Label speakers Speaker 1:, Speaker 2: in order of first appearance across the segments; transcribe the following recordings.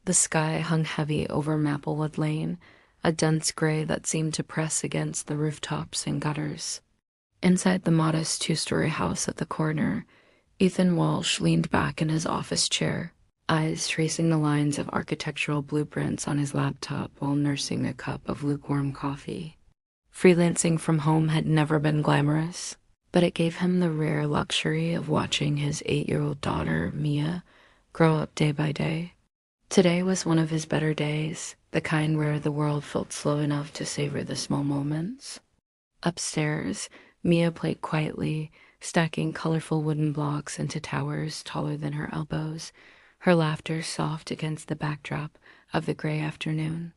Speaker 1: The sky hung heavy over Maplewood Lane, a dense gray that seemed to press against the rooftops and gutters. Inside the modest two-story house at the corner, Ethan Walsh leaned back in his office chair, eyes tracing the lines of architectural blueprints on his laptop while nursing a cup of lukewarm coffee. Freelancing from home had never been glamorous, but it gave him the rare luxury of watching his 8-year-old daughter, Mia, grow up day by day. Today was one of his better days, the kind where the world felt slow enough to savor the small moments. Upstairs, Mia played quietly, stacking colorful wooden blocks into towers taller than her elbows, her laughter soft against the backdrop of the gray afternoon.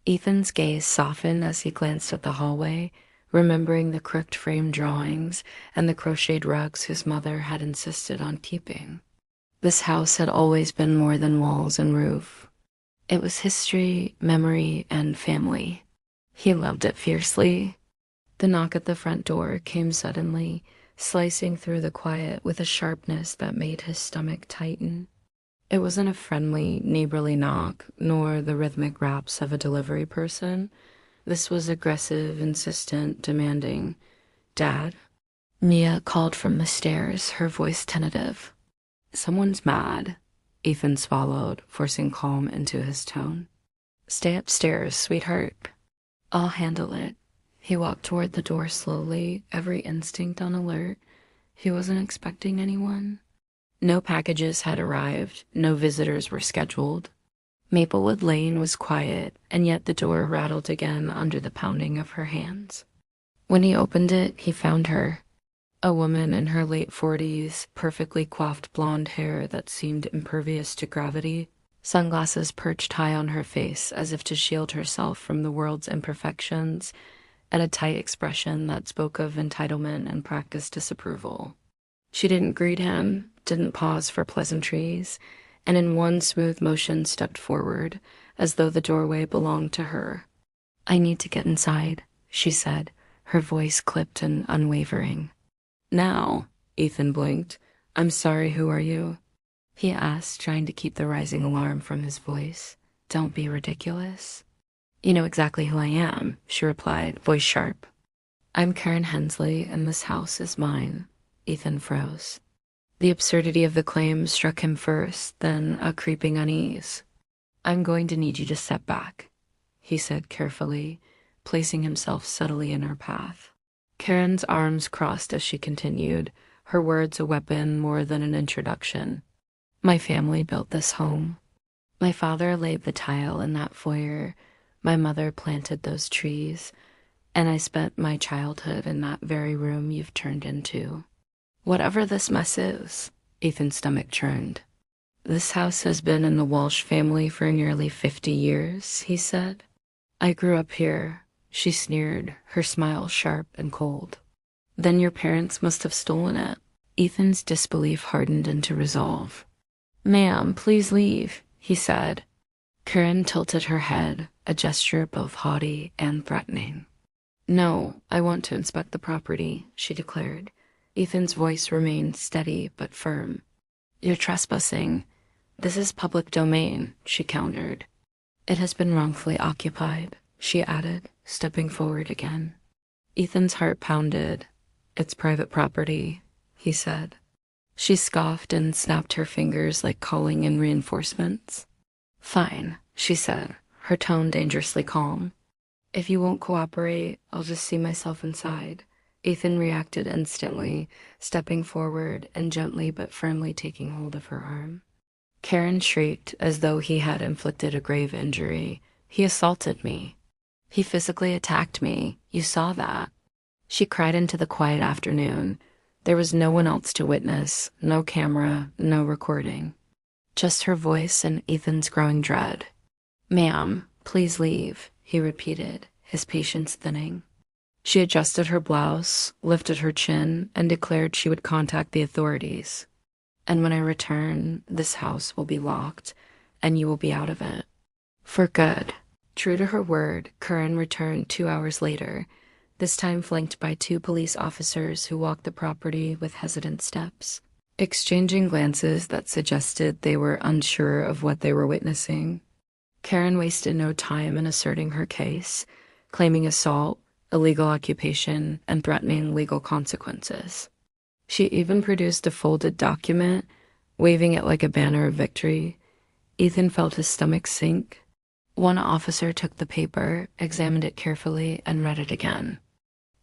Speaker 1: Ethan's gaze softened as he glanced at the hallway, remembering the crooked frame drawings and the crocheted rugs his mother had insisted on keeping. This house had always been more than walls and roof. It was history, memory, and family. He loved it fiercely. The knock at the front door came suddenly, slicing through the quiet with a sharpness that made his stomach tighten. It wasn't a friendly, neighborly knock, nor the rhythmic raps of a delivery person. This was aggressive, insistent, demanding. "Dad?" Mia called from the stairs, her voice tentative. "Someone's mad," Ethan swallowed, forcing calm into his tone. "Stay upstairs, sweetheart." "I'll handle it." He walked toward the door slowly, every instinct on alert. He wasn't expecting anyone. No packages had arrived, no visitors were scheduled. Maplewood Lane was quiet, and yet the door rattled again under the pounding of her hands. When he opened it, he found her. A woman in her late 40s, perfectly coiffed blonde hair that seemed impervious to gravity, sunglasses perched high on her face as if to shield herself from the world's imperfections, and a tight expression that spoke of entitlement and practiced disapproval. She didn't greet him, didn't pause for pleasantries, and in one smooth motion stepped forward, as though the doorway belonged to her. "I need to get inside," she said, her voice clipped and unwavering. "Now?" Ethan blinked. "I'm sorry, who are you?" he asked, trying to keep the rising alarm from his voice. "Don't be ridiculous." "You know exactly who I am," she replied, voice sharp. "I'm Karen Hensley, and this house is mine." Ethan froze. The absurdity of the claim struck him first, then a creeping unease. "I'm going to need you to step back," he said carefully, placing himself subtly in her path. Karen's arms crossed as she continued, her words a weapon more than an introduction. "My family built this home. My father laid the tile in that foyer. My mother planted those trees, and I spent my childhood in that very room you've turned into. Whatever this mess is," Ethan's stomach churned. "This house has been in the Walsh family for nearly 50 years, he said. "I grew up here," she sneered, her smile sharp and cold. "Then your parents must have stolen it." Ethan's disbelief hardened into resolve. "Ma'am, please leave," he said. Karen tilted her head, a gesture both haughty and threatening. "No, I want to inspect the property," she declared. Ethan's voice remained steady but firm. "You're trespassing." "This is public domain," she countered. "It has been wrongfully occupied," she added, stepping forward again. Ethan's heart pounded. "It's private property," he said. She scoffed and snapped her fingers like calling in reinforcements. "Fine," she said, her tone dangerously calm. "If you won't cooperate, I'll just see myself inside." Ethan reacted instantly, stepping forward and gently but firmly taking hold of her arm. Karen shrieked as though he had inflicted a grave injury. "He assaulted me. He physically attacked me. You saw that." She cried into the quiet afternoon. There was no one else to witness, no camera, no recording. Just her voice and Ethan's growing dread. "Ma'am, please leave," he repeated, his patience thinning. She adjusted her blouse, lifted her chin, and declared she would contact the authorities. "And when I return, this house will be locked, and you will be out of it." For good. True to her word, Karen returned 2 hours later, this time flanked by 2 police officers who walked the property with hesitant steps, exchanging glances that suggested they were unsure of what they were witnessing. Karen wasted no time in asserting her case, claiming assault, illegal occupation, and threatening legal consequences. She even produced a folded document, waving it like a banner of victory. Ethan felt his stomach sink. One officer took the paper, examined it carefully, and read it again.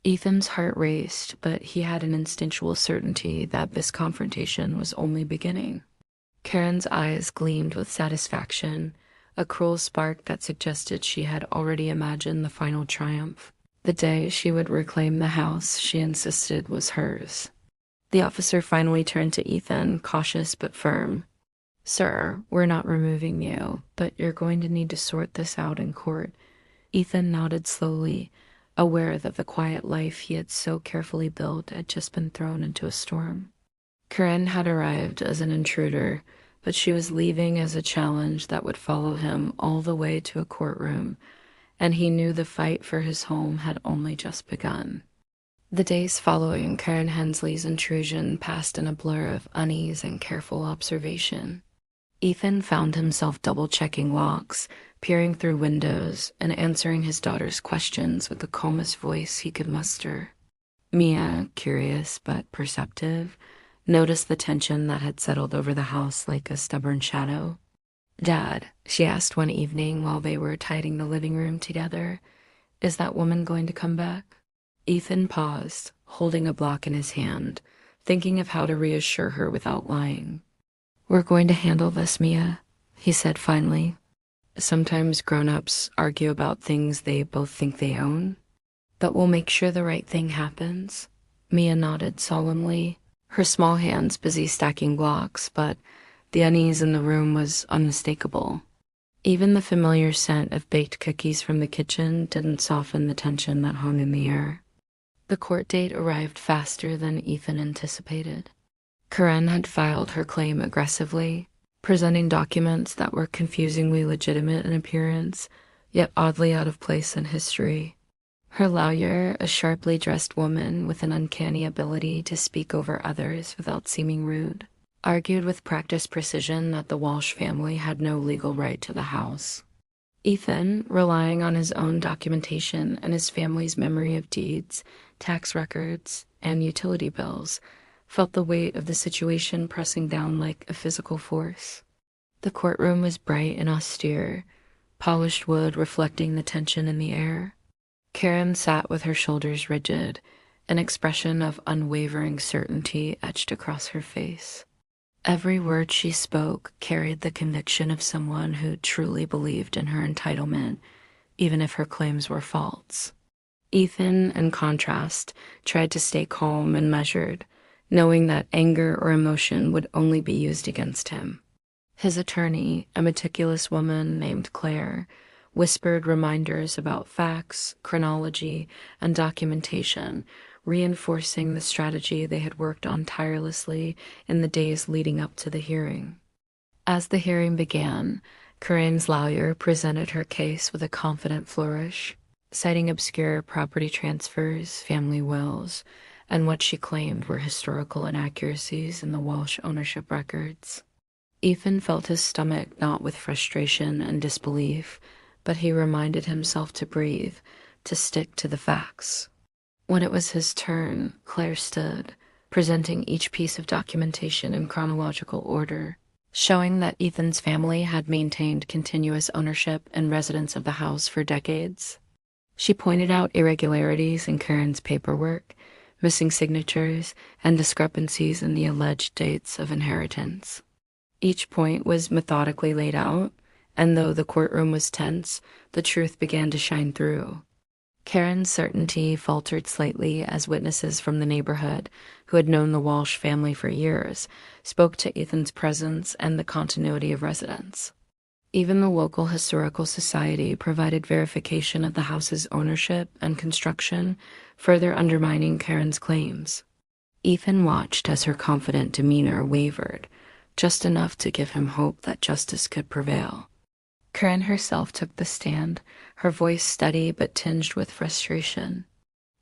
Speaker 1: Ethan's heart raced, but he had an instinctual certainty that this confrontation was only beginning. Karen's eyes gleamed with satisfaction, a cruel spark that suggested she had already imagined the final triumph, the day she would reclaim the house she insisted was hers. The officer finally turned to Ethan, cautious but firm. "Sir, we're not removing you, but you're going to need to sort this out in court." Ethan nodded slowly, aware that the quiet life he had so carefully built had just been thrown into a storm. Karen had arrived as an intruder, but she was leaving as a challenge that would follow him all the way to a courtroom, and he knew the fight for his home had only just begun. The days following Karen Hensley's intrusion passed in a blur of unease and careful observation. Ethan found himself double-checking locks, peering through windows, and answering his daughter's questions with the calmest voice he could muster. Mia, curious but perceptive, noticed the tension that had settled over the house like a stubborn shadow. "Dad," she asked one evening while they were tidying the living room together, "is that woman going to come back?" Ethan paused, holding a block in his hand, thinking of how to reassure her without lying. "We're going to handle this, Mia," he said finally. "Sometimes grown-ups argue about things they both think they own, but we'll make sure the right thing happens." Mia nodded solemnly, her small hands busy stacking blocks, but the unease in the room was unmistakable. Even the familiar scent of baked cookies from the kitchen didn't soften the tension that hung in the air. The court date arrived faster than Ethan anticipated. Karen had filed her claim aggressively, presenting documents that were confusingly legitimate in appearance, yet oddly out of place in history. Her lawyer, a sharply dressed woman with an uncanny ability to speak over others without seeming rude, argued with practiced precision that the Walsh family had no legal right to the house. Ethan, relying on his own documentation and his family's memory of deeds, tax records, and utility bills, felt the weight of the situation pressing down like a physical force. The courtroom was bright and austere, polished wood reflecting the tension in the air. Karen sat with her shoulders rigid, an expression of unwavering certainty etched across her face. Every word she spoke carried the conviction of someone who truly believed in her entitlement, even if her claims were false. Ethan, in contrast, tried to stay calm and measured, knowing that anger or emotion would only be used against him. His attorney, a meticulous woman named Claire, whispered reminders about facts, chronology, and documentation, reinforcing the strategy they had worked on tirelessly in the days leading up to the hearing. As the hearing began, Karen's lawyer presented her case with a confident flourish, citing obscure property transfers, family wills, and what she claimed were historical inaccuracies in the Walsh ownership records. Ethan felt his stomach knot with frustration and disbelief, but he reminded himself to breathe, to stick to the facts. When it was his turn, Claire stood, presenting each piece of documentation in chronological order, showing that Ethan's family had maintained continuous ownership and residence of the house for decades. She pointed out irregularities in Karen's paperwork, missing signatures, and discrepancies in the alleged dates of inheritance. Each point was methodically laid out, and though the courtroom was tense, the truth began to shine through. Karen's certainty faltered slightly as witnesses from the neighborhood, who had known the Walsh family for years, spoke to Ethan's presence and the continuity of residence. Even the local historical society provided verification of the house's ownership and construction, further undermining Karen's claims. Ethan watched as her confident demeanor wavered, just enough to give him hope that justice could prevail. Karen herself took the stand, her voice steady but tinged with frustration.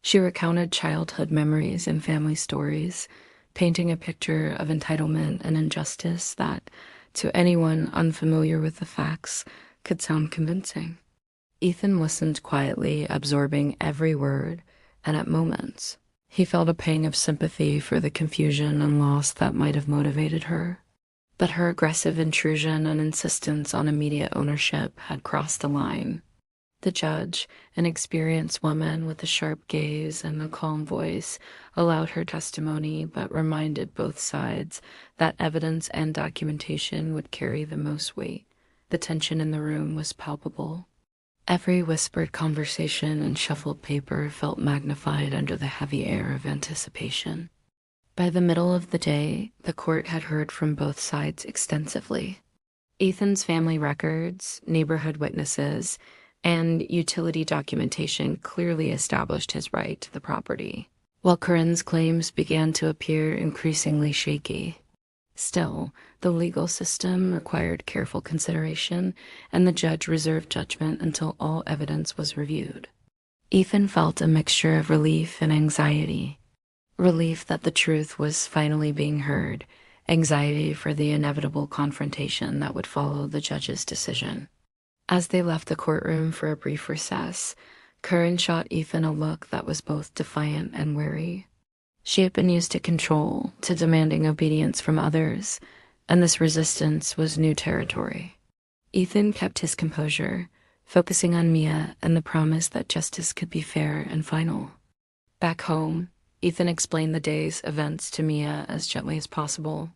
Speaker 1: She recounted childhood memories and family stories, painting a picture of entitlement and injustice that, to anyone unfamiliar with the facts, could sound convincing. Ethan listened quietly, absorbing every word, and at moments, he felt a pang of sympathy for the confusion and loss that might have motivated her. But her aggressive intrusion and insistence on immediate ownership had crossed the line. The judge, an experienced woman with a sharp gaze and a calm voice, allowed her testimony but reminded both sides that evidence and documentation would carry the most weight. The tension in the room was palpable. Every whispered conversation and shuffled paper felt magnified under the heavy air of anticipation. By the middle of the day, the court had heard from both sides extensively. Ethan's family records, neighborhood witnesses, and utility documentation clearly established his right to the property, while Corinne's claims began to appear increasingly shaky. Still, the legal system required careful consideration, and the judge reserved judgment until all evidence was reviewed. Ethan felt a mixture of relief and anxiety. Relief that the truth was finally being heard, anxiety for the inevitable confrontation that would follow the judge's decision. As they left the courtroom for a brief recess, Corinne shot Ethan a look that was both defiant and wary. She had been used to control, to demanding obedience from others, and this resistance was new territory. Ethan kept his composure, focusing on Mia and the promise that justice could be fair and final. Back home, Ethan explained the day's events to Mia as gently as possible.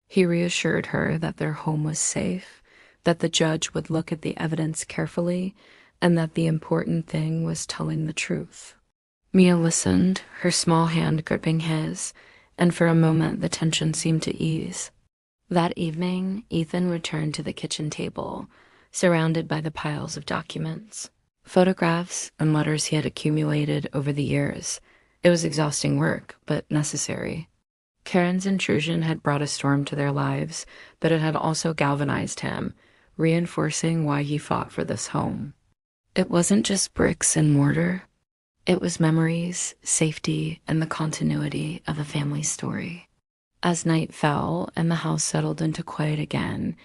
Speaker 1: He reassured her that their home was safe, that the judge would look at the evidence carefully, and that the important thing was telling the truth. Mia listened, her small hand gripping his, and for a moment the tension seemed to ease. That evening, Ethan returned to the kitchen table, surrounded by the piles of documents, photographs, and letters he had accumulated over the years. It was exhausting work, but necessary. Karen's intrusion had brought a storm to their lives, but it had also galvanized him, reinforcing why he fought for this home. It wasn't just bricks and mortar. It was memories, safety, and the continuity of a family story. As night fell and the house settled into quiet again,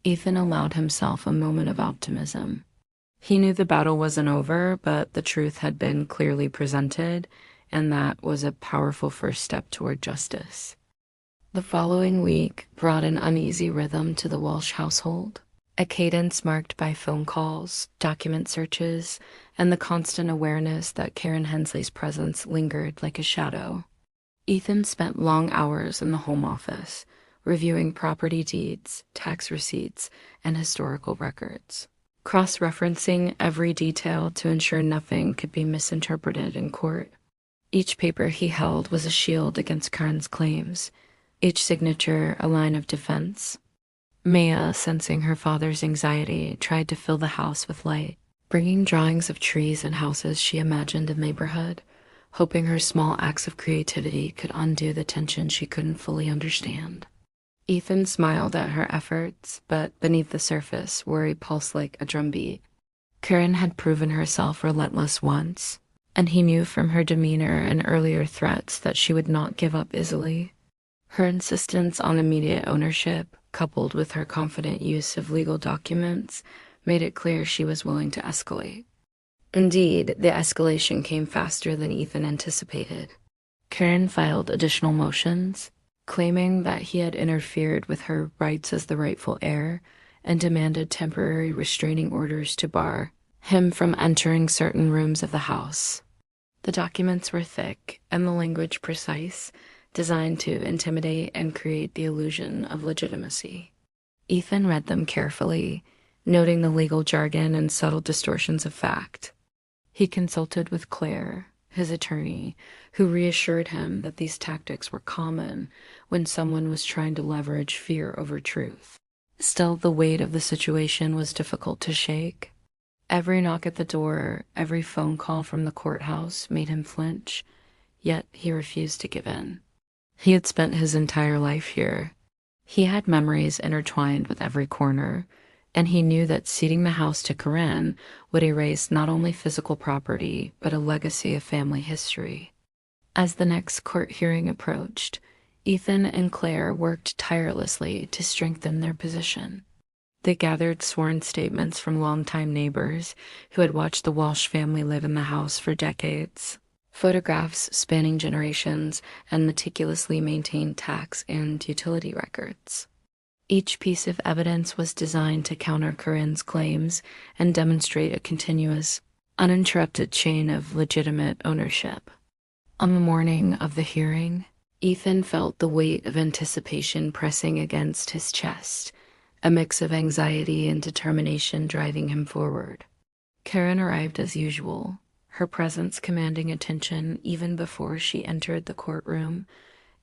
Speaker 1: Ethan allowed himself a moment of optimism. He knew the battle wasn't over, but the truth had been clearly presented, and that was a powerful first step toward justice. The following week brought an uneasy rhythm to the Walsh household. A cadence marked by phone calls, document searches, and the constant awareness that Karen Hensley's presence lingered like a shadow. Ethan spent long hours in the home office, reviewing property deeds, tax receipts, and historical records, cross-referencing every detail to ensure nothing could be misinterpreted in court. Each paper he held was a shield against Karen's claims, each signature a line of defense. Maya, sensing her father's anxiety, tried to fill the house with light, bringing drawings of trees and houses she imagined in the neighborhood, hoping her small acts of creativity could undo the tension she couldn't fully understand. Ethan smiled at her efforts, but beneath the surface, worry pulsed like a drumbeat. Karen had proven herself relentless once, and he knew from her demeanor and earlier threats that she would not give up easily. Her insistence on immediate ownership, coupled with her confident use of legal documents, made it clear she was willing to escalate. Indeed, the escalation came faster than Ethan anticipated. Karen filed additional motions, claiming that he had interfered with her rights as the rightful heir, and demanded temporary restraining orders to bar him from entering certain rooms of the house. The documents were thick and the language precise, designed to intimidate and create the illusion of legitimacy. Ethan read them carefully, noting the legal jargon and subtle distortions of fact. He consulted with Claire, his attorney, who reassured him that these tactics were common when someone was trying to leverage fear over truth. Still, the weight of the situation was difficult to shake. Every knock at the door, every phone call from the courthouse made him flinch, yet he refused to give in. He had spent his entire life here. He had memories intertwined with every corner, and he knew that ceding the house to Corinne would erase not only physical property, but a legacy of family history. As the next court hearing approached, Ethan and Claire worked tirelessly to strengthen their position. They gathered sworn statements from longtime neighbors who had watched the Walsh family live in the house for decades, photographs spanning generations, and meticulously maintained tax and utility records. Each piece of evidence was designed to counter Corinne's claims and demonstrate a continuous, uninterrupted chain of legitimate ownership. On the morning of the hearing, Ethan felt the weight of anticipation pressing against his chest, a mix of anxiety and determination driving him forward. Karen arrived as usual, her presence commanding attention even before she entered the courtroom,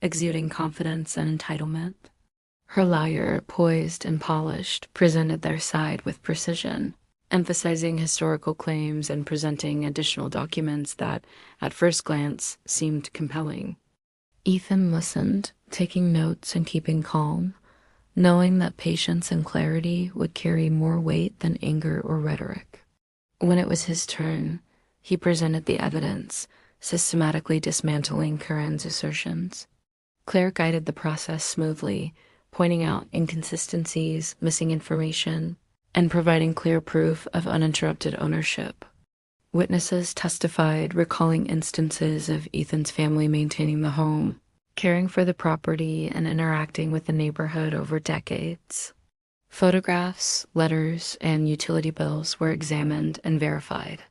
Speaker 1: exuding confidence and entitlement. Her lawyer, poised and polished, presented their side with precision, emphasizing historical claims and presenting additional documents that, at first glance, seemed compelling. Ethan listened, taking notes and keeping calm, knowing that patience and clarity would carry more weight than anger or rhetoric. When it was his turn, he presented the evidence, systematically dismantling Corinne's assertions. Claire guided the process smoothly, pointing out inconsistencies, missing information, and providing clear proof of uninterrupted ownership. Witnesses testified, recalling instances of Ethan's family maintaining the home, caring for the property, and interacting with the neighborhood over decades. Photographs, letters, and utility bills were examined and verified.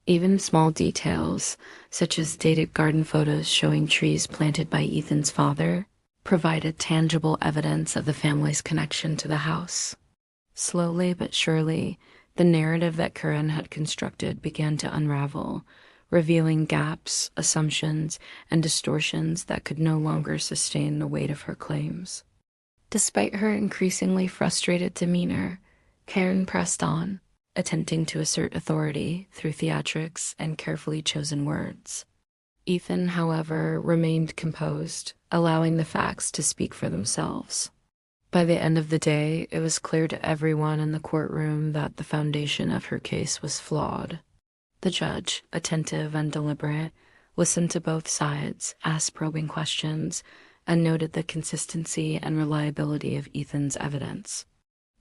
Speaker 1: Even small details, such as dated garden photos showing trees planted by Ethan's father, provided tangible evidence of the family's connection to the house. Slowly but surely, the narrative that Corinne had constructed began to unravel, revealing gaps, assumptions, and distortions that could no longer sustain the weight of her claims. Despite her increasingly frustrated demeanor, Karen pressed on, attempting to assert authority through theatrics and carefully chosen words. Ethan, however, remained composed, allowing the facts to speak for themselves. By the end of the day, it was clear to everyone in the courtroom that the foundation of her case was flawed. The judge, attentive and deliberate, listened to both sides, asked probing questions, and noted the consistency and reliability of Ethan's evidence.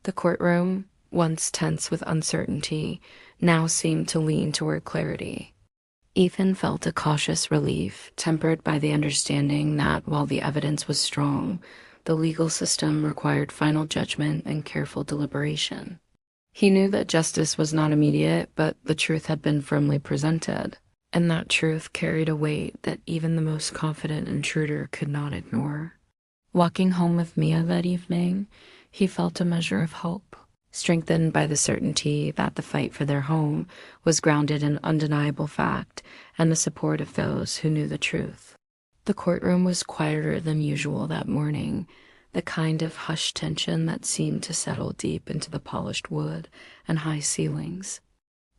Speaker 1: The courtroom, once tense with uncertainty, now seemed to lean toward clarity. Ethan felt a cautious relief, tempered by the understanding that while the evidence was strong, the legal system required final judgment and careful deliberation. He knew that justice was not immediate, but the truth had been firmly presented, and that truth carried a weight that even the most confident intruder could not ignore. Walking home with Mia that evening, he felt a measure of hope, strengthened by the certainty that the fight for their home was grounded in undeniable fact and the support of those who knew the truth. The courtroom was quieter than usual that morning, the kind of hushed tension that seemed to settle deep into the polished wood and high ceilings.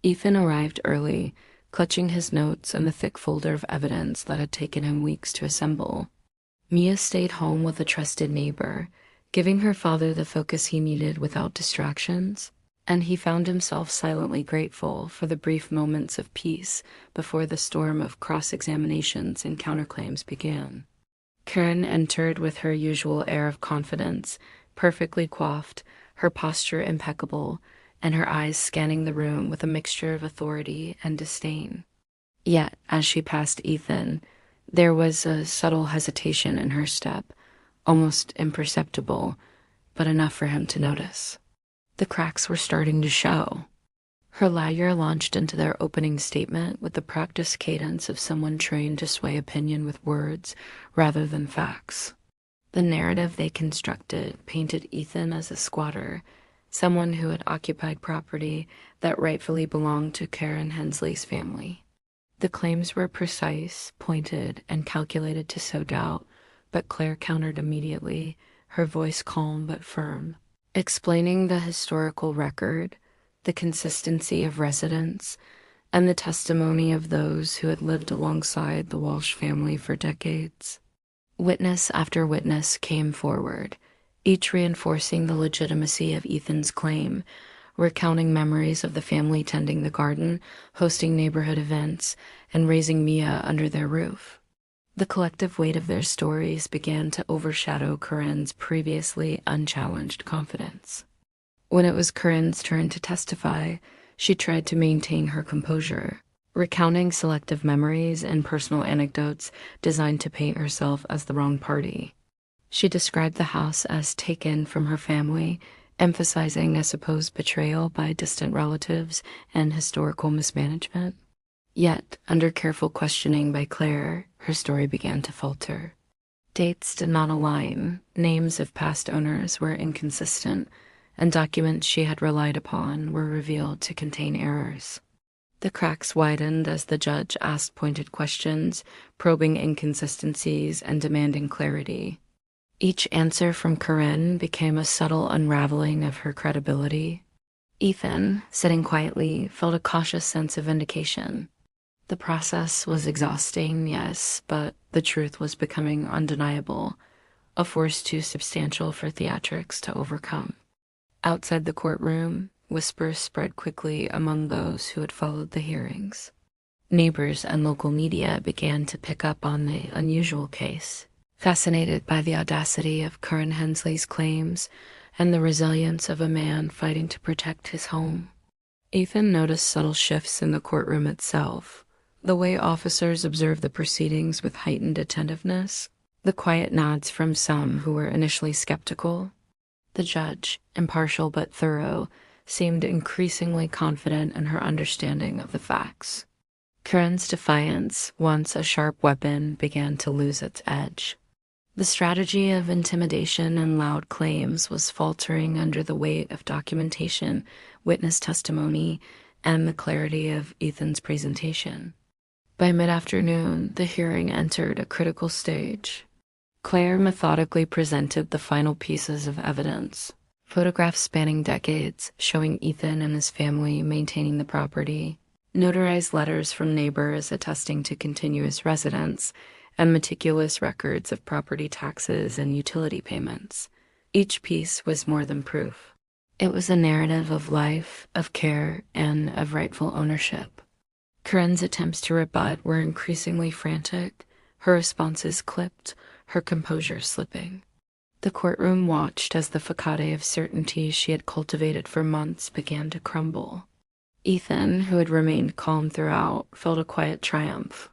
Speaker 1: Ethan arrived early, clutching his notes and the thick folder of evidence that had taken him weeks to assemble. Mia stayed home with a trusted neighbor, giving her father the focus he needed without distractions, and he found himself silently grateful for the brief moments of peace before the storm of cross-examinations and counterclaims began. Karen entered with her usual air of confidence, perfectly coiffed, her posture impeccable, and her eyes scanning the room with a mixture of authority and disdain. Yet, as she passed Ethan, there was a subtle hesitation in her step, almost imperceptible, but enough for him to notice. The cracks were starting to show. Her lawyer launched into their opening statement with the practiced cadence of someone trained to sway opinion with words rather than facts. The narrative they constructed painted Ethan as a squatter, someone who had occupied property that rightfully belonged to Karen Hensley's family. The claims were precise, pointed, and calculated to sow doubt, but Claire countered immediately, her voice calm but firm, explaining the historical record, the consistency of residents, and the testimony of those who had lived alongside the Walsh family for decades. Witness after witness came forward, each reinforcing the legitimacy of Ethan's claim, recounting memories of the family tending the garden, hosting neighborhood events, and raising Mia under their roof. The collective weight of their stories began to overshadow Corinne's previously unchallenged confidence. When it was Corinne's turn to testify, she tried to maintain her composure, recounting selective memories and personal anecdotes designed to paint herself as the wrong party. She described the house as taken from her family, emphasizing a supposed betrayal by distant relatives and historical mismanagement. Yet, under careful questioning by Claire, her story began to falter. Dates did not align, names of past owners were inconsistent, and documents she had relied upon were revealed to contain errors. The cracks widened as the judge asked pointed questions, probing inconsistencies and demanding clarity. Each answer from Corinne became a subtle unraveling of her credibility. Ethan, sitting quietly, felt a cautious sense of vindication. The process was exhausting, yes, but the truth was becoming undeniable, a force too substantial for theatrics to overcome. Outside the courtroom, whispers spread quickly among those who had followed the hearings. Neighbors and local media began to pick up on the unusual case, fascinated by the audacity of Corinne Hensley's claims and the resilience of a man fighting to protect his home. Ethan noticed subtle shifts in the courtroom itself, the way officers observed the proceedings with heightened attentiveness, the quiet nods from some who were initially skeptical. The judge, impartial but thorough, seemed increasingly confident in her understanding of the facts. Corinne's defiance, once a sharp weapon, began to lose its edge. The strategy of intimidation and loud claims was faltering under the weight of documentation, witness testimony, and the clarity of Ethan's presentation. By mid-afternoon, the hearing entered a critical stage. Claire methodically presented the final pieces of evidence, photographs spanning decades showing Ethan and his family maintaining the property, notarized letters from neighbors attesting to continuous residence, and meticulous records of property taxes and utility payments. Each piece was more than proof. It was a narrative of life, of care, and of rightful ownership. Corinne's attempts to rebut were increasingly frantic, her responses clipped, her composure slipping. The courtroom watched as the facade of certainty she had cultivated for months began to crumble. Ethan, who had remained calm throughout, felt a quiet triumph.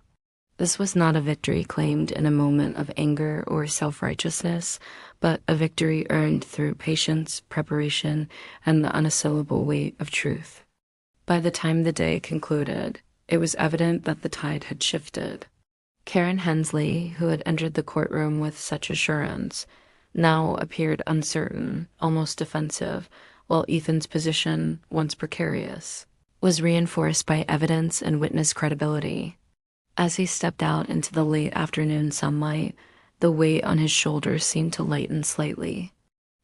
Speaker 1: This was not a victory claimed in a moment of anger or self-righteousness, but a victory earned through patience, preparation, and the unassailable weight of truth. By the time the day concluded, it was evident that the tide had shifted. Karen Hensley, who had entered the courtroom with such assurance, now appeared uncertain, almost defensive, while Ethan's position, once precarious, was reinforced by evidence and witness credibility. As he stepped out into the late afternoon sunlight, the weight on his shoulders seemed to lighten slightly.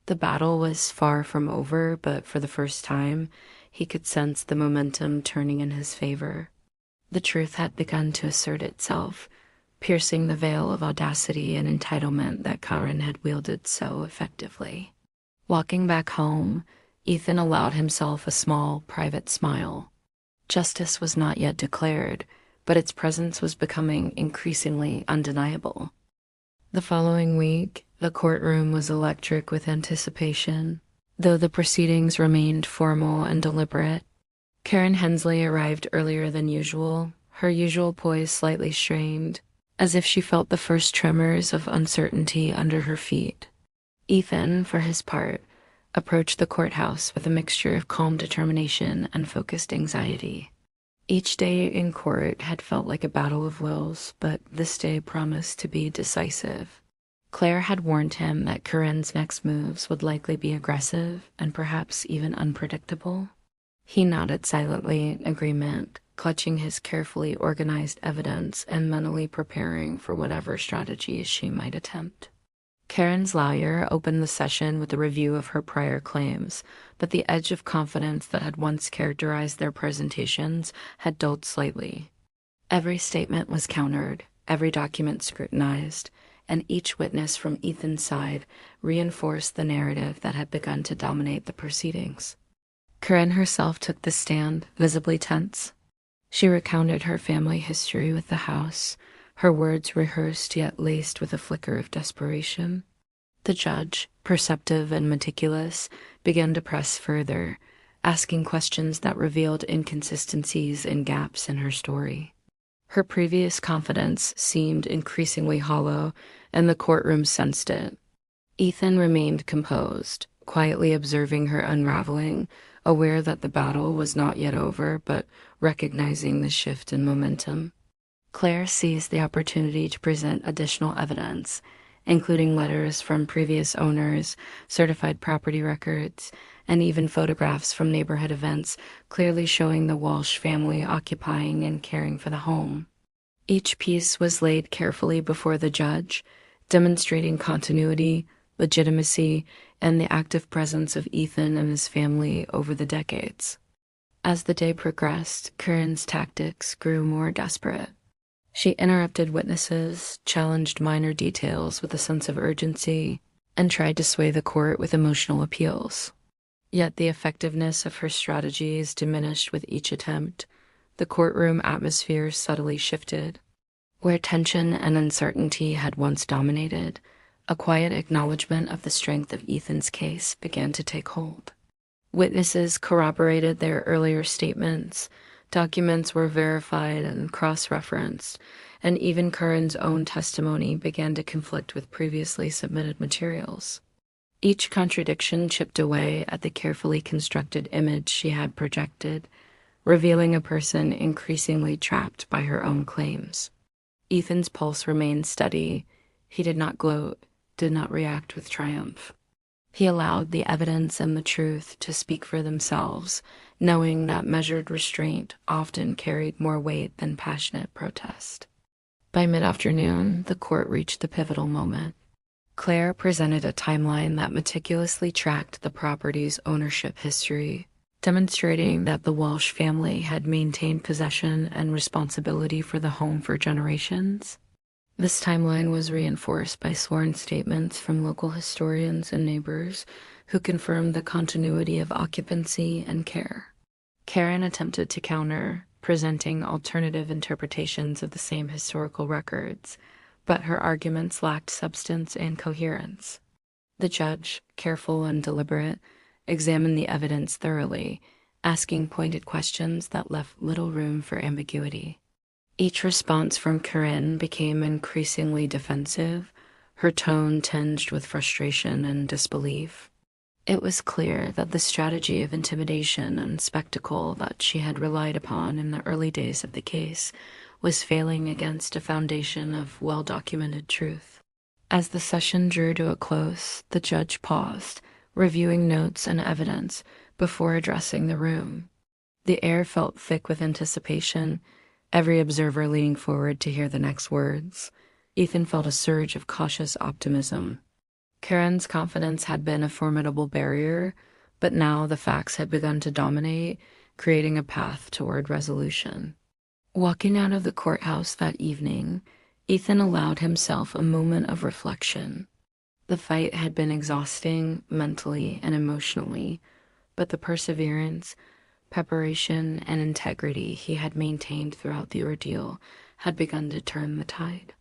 Speaker 1: The battle was far from over, but for the first time, he could sense the momentum turning in his favor. The truth had begun to assert itself, piercing the veil of audacity and entitlement that Karen had wielded so effectively. Walking back home, Ethan allowed himself a small, private smile. Justice was not yet declared, but its presence was becoming increasingly undeniable. The following week, the courtroom was electric with anticipation, though the proceedings remained formal and deliberate. Karen Hensley arrived earlier than usual, her usual poise slightly strained, as if she felt the first tremors of uncertainty under her feet. Ethan, for his part, approached the courthouse with a mixture of calm determination and focused anxiety. Each day in court had felt like a battle of wills, but this day promised to be decisive. Claire had warned him that Corinne's next moves would likely be aggressive and perhaps even unpredictable. He nodded silently in agreement, clutching his carefully organized evidence and mentally preparing for whatever strategies she might attempt. Karen's lawyer opened the session with a review of her prior claims, but the edge of confidence that had once characterized their presentations had dulled slightly. Every statement was countered, every document scrutinized, and each witness from Ethan's side reinforced the narrative that had begun to dominate the proceedings. Corinne herself took the stand, visibly tense. She recounted her family history with the house, her words rehearsed yet laced with a flicker of desperation. The judge, perceptive and meticulous, began to press further, asking questions that revealed inconsistencies and gaps in her story. Her previous confidence seemed increasingly hollow, and the courtroom sensed it. Ethan remained composed, quietly observing her unraveling, aware that the battle was not yet over, but recognizing the shift in momentum. Claire seized the opportunity to present additional evidence, including letters from previous owners, certified property records, and even photographs from neighborhood events, clearly showing the Walsh family occupying and caring for the home. Each piece was laid carefully before the judge, demonstrating continuity, legitimacy, and the active presence of Ethan and his family over the decades. As the day progressed, Curran's tactics grew more desperate. She interrupted witnesses, challenged minor details with a sense of urgency, and tried to sway the court with emotional appeals. Yet the effectiveness of her strategies diminished with each attempt. The courtroom atmosphere subtly shifted. Where tension and uncertainty had once dominated, a quiet acknowledgement of the strength of Ethan's case began to take hold. Witnesses corroborated their earlier statements, documents were verified and cross-referenced, and even Curran's own testimony began to conflict with previously submitted materials. Each contradiction chipped away at the carefully constructed image she had projected, revealing a person increasingly trapped by her own claims. Ethan's pulse remained steady. He did not gloat, did not react with triumph. He allowed the evidence and the truth to speak for themselves, knowing that measured restraint often carried more weight than passionate protest. By mid-afternoon, the court reached the pivotal moment. Claire presented a timeline that meticulously tracked the property's ownership history, demonstrating that the Walsh family had maintained possession and responsibility for the home for generations. This timeline was reinforced by sworn statements from local historians and neighbors who confirmed the continuity of occupancy and care. Karen attempted to counter, presenting alternative interpretations of the same historical records, but her arguments lacked substance and coherence. The judge, careful and deliberate, examined the evidence thoroughly, asking pointed questions that left little room for ambiguity. Each response from Corinne became increasingly defensive, her tone tinged with frustration and disbelief. It was clear that the strategy of intimidation and spectacle that she had relied upon in the early days of the case was failing against a foundation of well-documented truth. As the session drew to a close, the judge paused, reviewing notes and evidence before addressing the room. The air felt thick with anticipation, every observer leaning forward to hear the next words. Ethan felt a surge of cautious optimism. Karen's confidence had been a formidable barrier, but now the facts had begun to dominate, creating a path toward resolution. Walking out of the courthouse that evening, Ethan allowed himself a moment of reflection. The fight had been exhausting mentally and emotionally, but the perseverance, preparation, and integrity he had maintained throughout the ordeal had begun to turn the tide.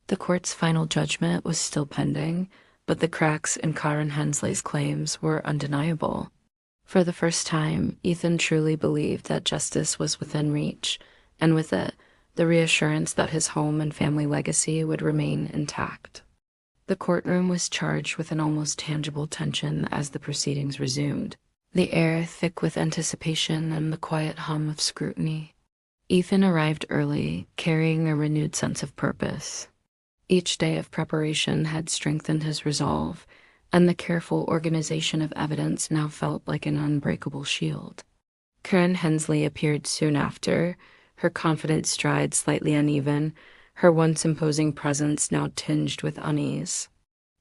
Speaker 1: The court's final judgment was still pending, but the cracks in Karen Hensley's claims were undeniable. For the first time, Ethan truly believed that justice was within reach, and with it, the reassurance that his home and family legacy would remain intact. The courtroom was charged with an almost tangible tension as the proceedings resumed, the air thick with anticipation and the quiet hum of scrutiny. Ethan arrived early, carrying a renewed sense of purpose. Each day of preparation had strengthened his resolve, and the careful organization of evidence now felt like an unbreakable shield. Karen Hensley appeared soon after, her confident stride slightly uneven, her once imposing presence now tinged with unease.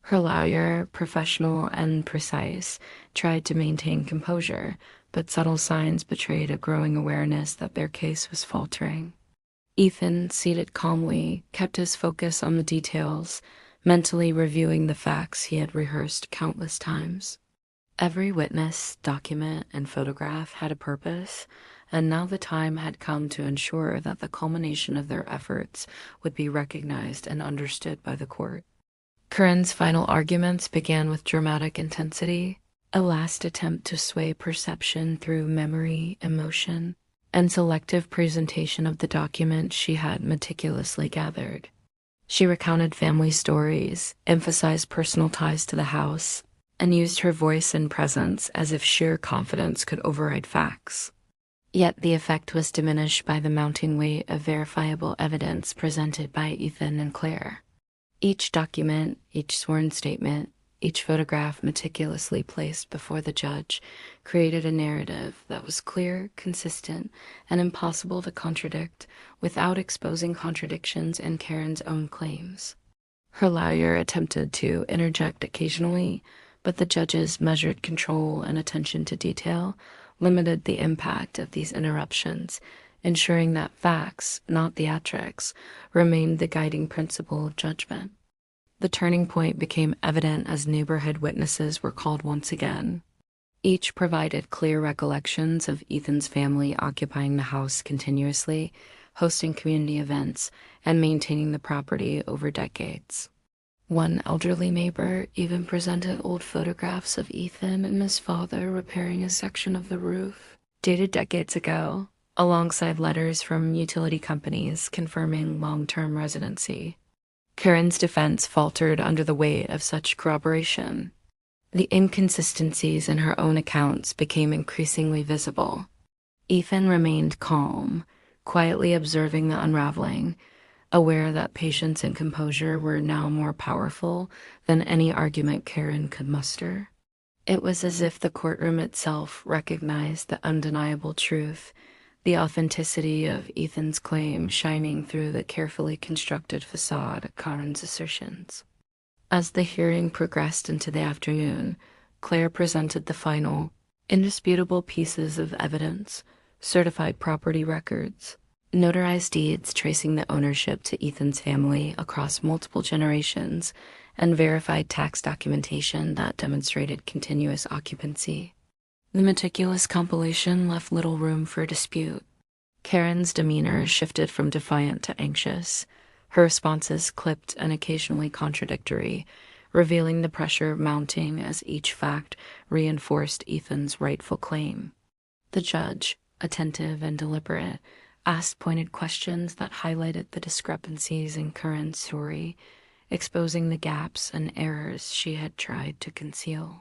Speaker 1: Her lawyer, professional and precise, tried to maintain composure, but subtle signs betrayed a growing awareness that their case was faltering. Ethan, seated calmly, kept his focus on the details, mentally reviewing the facts he had rehearsed countless times. Every witness, document, and photograph had a purpose, and now the time had come to ensure that the culmination of their efforts would be recognized and understood by the court. Corinne's final arguments began with dramatic intensity, a last attempt to sway perception through memory, emotion, and selective presentation of the documents she had meticulously gathered. She recounted family stories, emphasized personal ties to the house, and used her voice and presence as if sheer confidence could override facts. Yet the effect was diminished by the mounting weight of verifiable evidence presented by Ethan and Claire. Each document, each sworn statement, each photograph meticulously placed before the judge created a narrative that was clear, consistent, and impossible to contradict without exposing contradictions in Karen's own claims. Her lawyer attempted to interject occasionally, but the judge's measured control and attention to detail limited the impact of these interruptions, ensuring that facts, not theatrics, remained the guiding principle of judgment. The turning point became evident as neighborhood witnesses were called once again. Each provided clear recollections of Ethan's family occupying the house continuously, hosting community events, and maintaining the property over decades. One elderly neighbor even presented old photographs of Ethan and his father repairing a section of the roof, dated decades ago, alongside letters from utility companies confirming long-term residency. Karen's defense faltered under the weight of such corroboration. The inconsistencies in her own accounts became increasingly visible. Ethan remained calm, quietly observing the unraveling, aware that patience and composure were now more powerful than any argument Karen could muster. It was as if the courtroom itself recognized the undeniable truth, the authenticity of Ethan's claim shining through the carefully constructed facade of Karen's assertions. As the hearing progressed into the afternoon, Claire presented the final, indisputable pieces of evidence: certified property records, notarized deeds tracing the ownership to Ethan's family across multiple generations, and verified tax documentation that demonstrated continuous occupancy. The meticulous compilation left little room for dispute. Karen's demeanor shifted from defiant to anxious, her responses clipped and occasionally contradictory, revealing the pressure mounting as each fact reinforced Ethan's rightful claim. The judge, attentive and deliberate, asked pointed questions that highlighted the discrepancies in Karen's story, exposing the gaps and errors she had tried to conceal.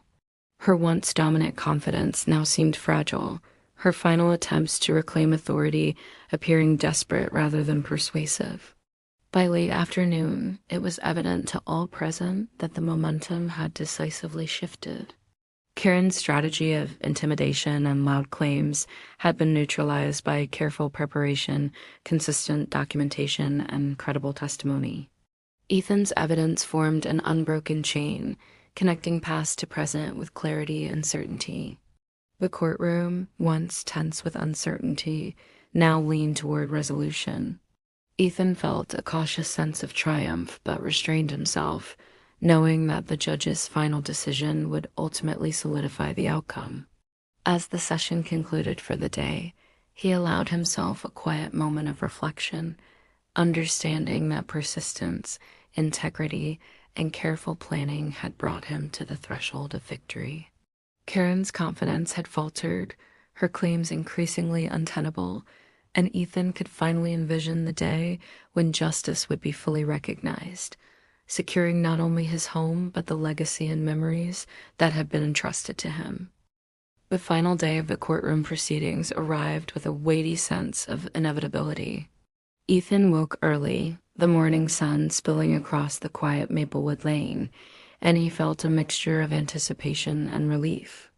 Speaker 1: Her once dominant confidence now seemed fragile, her final attempts to reclaim authority appearing desperate rather than persuasive. By late afternoon, it was evident to all present that the momentum had decisively shifted. Karen's strategy of intimidation and loud claims had been neutralized by careful preparation, consistent documentation, and credible testimony. Ethan's evidence formed an unbroken chain, connecting past to present with clarity and certainty. The courtroom, once tense with uncertainty, now leaned toward resolution. Ethan felt a cautious sense of triumph, but restrained himself, knowing that the judge's final decision would ultimately solidify the outcome. As the session concluded for the day, he allowed himself a quiet moment of reflection, understanding that persistence, integrity, and careful planning had brought him to the threshold of victory. Karen's confidence had faltered, her claims increasingly untenable, and Ethan could finally envision the day when justice would be fully recognized, securing not only his home but the legacy and memories that had been entrusted to him. The final day of the courtroom proceedings arrived with a weighty sense of inevitability. Ethan woke early, the morning sun spilling across the quiet Maplewood Lane, and he felt a mixture of anticipation and relief.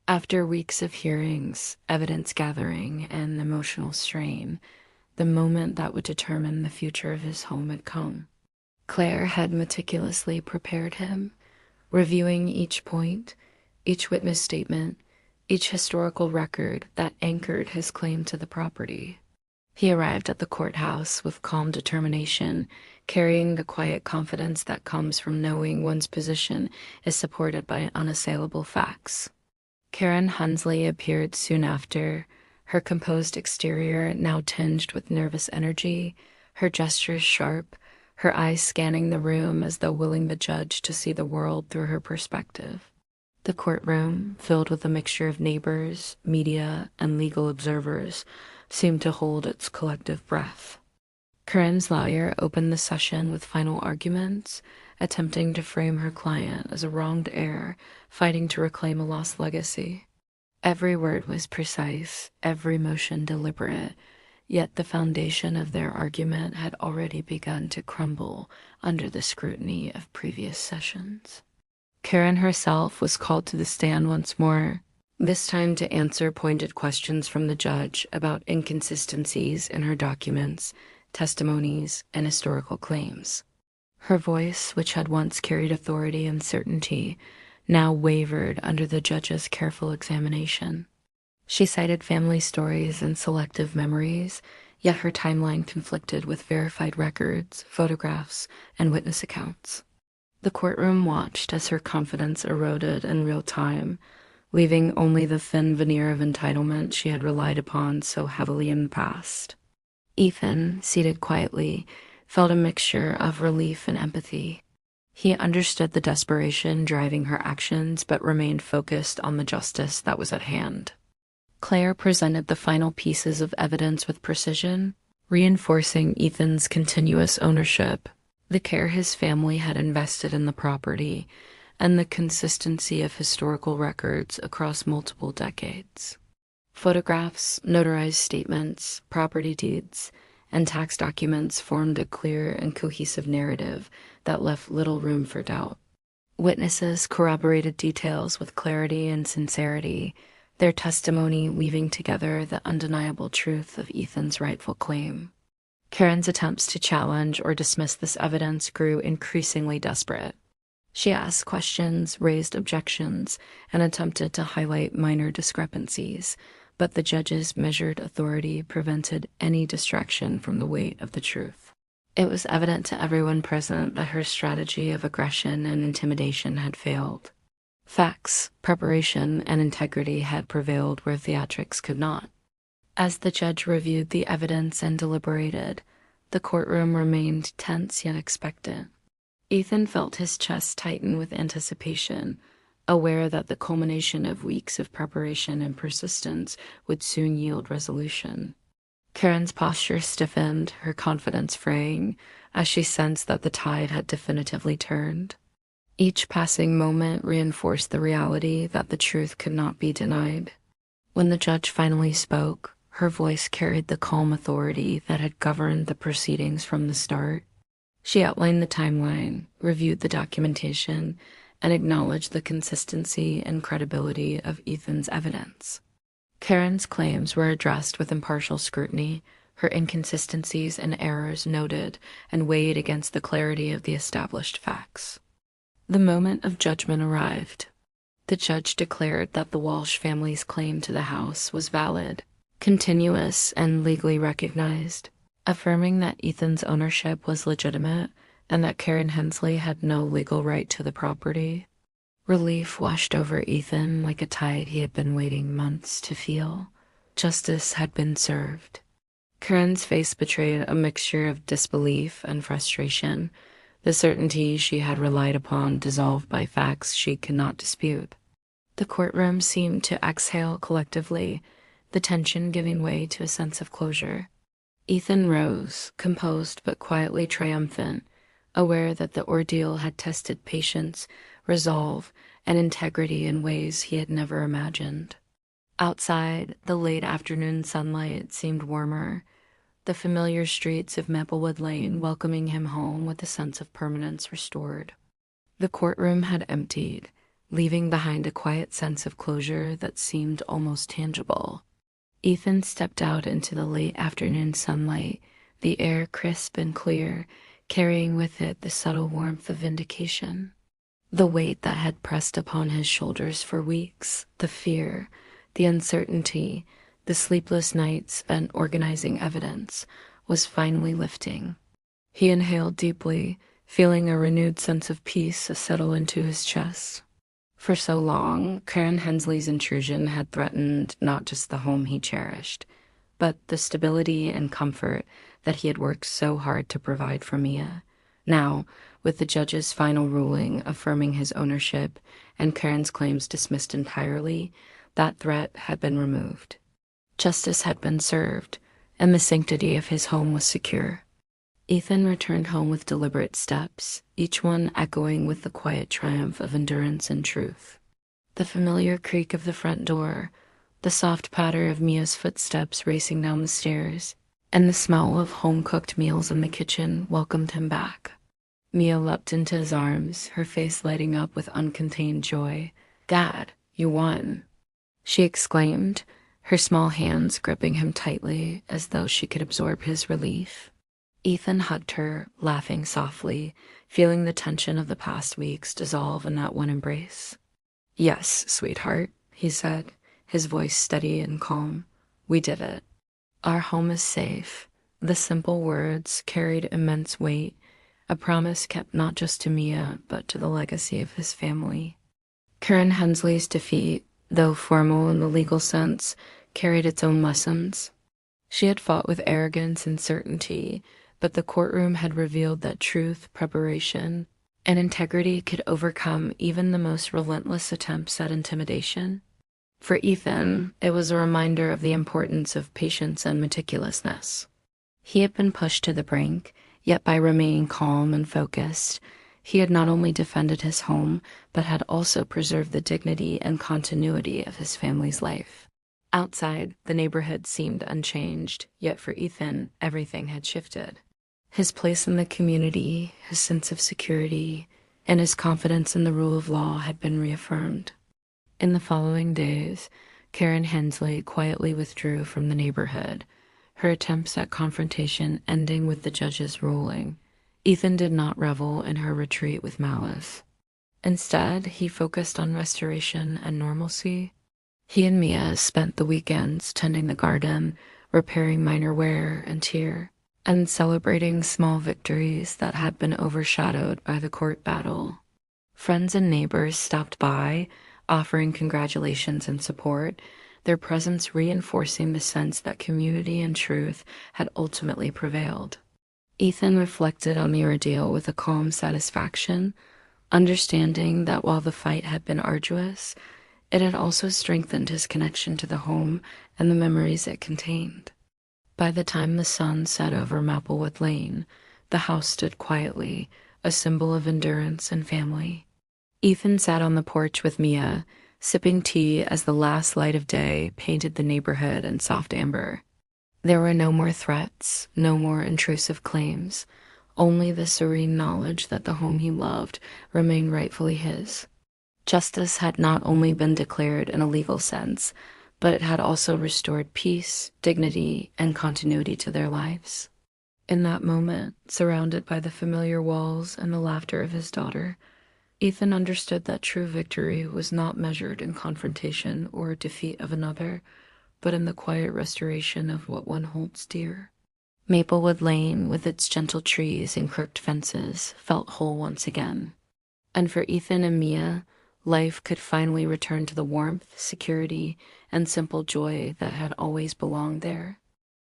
Speaker 1: After weeks of hearings, evidence gathering, and emotional strain, the moment that would determine the future of his home had come. Claire had meticulously prepared him, reviewing each point, each witness statement, each historical record that anchored his claim to the property. He arrived at the courthouse with calm determination, carrying the quiet confidence that comes from knowing one's position is supported by unassailable facts. Karen Hensley appeared soon after, her composed exterior now tinged with nervous energy, her gestures sharp, her eyes scanning the room as though willing the judge to see the world through her perspective. The courtroom, filled with a mixture of neighbors, media, and legal observers, seemed to hold its collective breath. Corinne's lawyer opened the session with final arguments, attempting to frame her client as a wronged heir fighting to reclaim a lost legacy. Every word was precise, every motion deliberate, yet the foundation of their argument had already begun to crumble under the scrutiny of previous sessions. Karen herself was called to the stand once more, this time to answer pointed questions from the judge about inconsistencies in her documents, testimonies, and historical claims. Her voice, which had once carried authority and certainty, now wavered under the judge's careful examination. She cited family stories and selective memories, yet her timeline conflicted with verified records, photographs, and witness accounts. The courtroom watched as her confidence eroded in real time, leaving only the thin veneer of entitlement she had relied upon so heavily in the past. Ethan, seated quietly, felt a mixture of relief and empathy. He understood the desperation driving her actions, but remained focused on the justice that was at hand. Claire presented the final pieces of evidence with precision, reinforcing Ethan's continuous ownership, the care his family had invested in the property, and the consistency of historical records across multiple decades. Photographs, notarized statements, property deeds, and tax documents formed a clear and cohesive narrative that left little room for doubt. Witnesses corroborated details with clarity and sincerity, their testimony weaving together the undeniable truth of Ethan's rightful claim. Karen's attempts to challenge or dismiss this evidence grew increasingly desperate. She asked questions, raised objections, and attempted to highlight minor discrepancies, but the judge's measured authority prevented any distraction from the weight of the truth. It was evident to everyone present that her strategy of aggression and intimidation had failed. Facts, preparation, and integrity had prevailed where theatrics could not. As the judge reviewed the evidence and deliberated, the courtroom remained tense yet expectant. Ethan felt his chest tighten with anticipation, aware that the culmination of weeks of preparation and persistence would soon yield resolution. Karen's posture stiffened, her confidence fraying, as she sensed that the tide had definitively turned. Each passing moment reinforced the reality that the truth could not be denied. When the judge finally spoke, her voice carried the calm authority that had governed the proceedings from the start. She outlined the timeline, reviewed the documentation, and acknowledged the consistency and credibility of Ethan's evidence. Karen's claims were addressed with impartial scrutiny, her inconsistencies and errors noted and weighed against the clarity of the established facts. The moment of judgment arrived. The judge declared that the Walsh family's claim to the house was valid, continuous, and legally recognized, affirming that Ethan's ownership was legitimate and that Karen Hensley had no legal right to the property. Relief washed over Ethan like a tide he had been waiting months to feel. Justice had been served. Karen's face betrayed a mixture of disbelief and frustration, the certainty she had relied upon dissolved by facts she could not dispute. The courtroom seemed to exhale collectively, the tension giving way to a sense of closure. Ethan rose, composed but quietly triumphant, aware that the ordeal had tested patience, resolve, and integrity in ways he had never imagined. Outside, the late afternoon sunlight seemed warmer, the familiar streets of Maplewood Lane welcoming him home with a sense of permanence restored. The courtroom had emptied, leaving behind a quiet sense of closure that seemed almost tangible. Ethan stepped out into the late afternoon sunlight, the air crisp and clear, carrying with it the subtle warmth of vindication. The weight that had pressed upon his shoulders for weeks, the fear, the uncertainty, the sleepless nights and organizing evidence, was finally lifting. He inhaled deeply, feeling a renewed sense of peace settle into his chest. For so long, Karen Hensley's intrusion had threatened not just the home he cherished, but the stability and comfort that he had worked so hard to provide for Mia. Now, with the judge's final ruling affirming his ownership and Karen's claims dismissed entirely, that threat had been removed. Justice had been served, and the sanctity of his home was secure. Ethan returned home with deliberate steps, each one echoing with the quiet triumph of endurance and truth. The familiar creak of the front door, the soft patter of Mia's footsteps racing down the stairs, and the smell of home-cooked meals in the kitchen welcomed him back. Mia leapt into his arms, her face lighting up with uncontained joy. "Dad, you won," she exclaimed, her small hands gripping him tightly as though she could absorb his relief. Ethan hugged her, laughing softly, feeling the tension of the past weeks dissolve in that one embrace. "Yes, sweetheart," he said, his voice steady and calm. "We did it. Our home is safe." The simple words carried immense weight, a promise kept not just to Mia, but to the legacy of his family. Karen Hensley's defeat, though formal in the legal sense, carried its own lessons. She had fought with arrogance and certainty, but the courtroom had revealed that truth, preparation, and integrity could overcome even the most relentless attempts at intimidation. For Ethan, it was a reminder of the importance of patience and meticulousness. He had been pushed to the brink, yet by remaining calm and focused, he had not only defended his home, but had also preserved the dignity and continuity of his family's life. Outside, the neighborhood seemed unchanged, yet for Ethan, everything had shifted. His place in the community, his sense of security, and his confidence in the rule of law had been reaffirmed. In the following days, Karen Hensley quietly withdrew from the neighborhood, her attempts at confrontation ending with the judge's ruling. Ethan did not revel in her retreat with malice. Instead, he focused on restoration and normalcy. He and Mia spent the weekends tending the garden, repairing minor wear and tear, and celebrating small victories that had been overshadowed by the court battle. Friends and neighbors stopped by, offering congratulations and support, their presence reinforcing the sense that community and truth had ultimately prevailed. Ethan reflected on the ordeal with a calm satisfaction, understanding that while the fight had been arduous, it had also strengthened his connection to the home and the memories it contained. By the time the sun set over Maplewood Lane, the house stood quietly, a symbol of endurance and family. Ethan sat on the porch with Mia, sipping tea as the last light of day painted the neighborhood in soft amber. There were no more threats, no more intrusive claims, only the serene knowledge that the home he loved remained rightfully his. Justice had not only been declared in a legal sense, but it had also restored peace, dignity, and continuity to their lives. In that moment, surrounded by the familiar walls and the laughter of his daughter, Ethan understood that true victory was not measured in confrontation or defeat of another, but in the quiet restoration of what one holds dear. Maplewood Lane, with its gentle trees and crooked fences, felt whole once again. And for Ethan and Mia, life could finally return to the warmth, security, and simple joy that had always belonged there.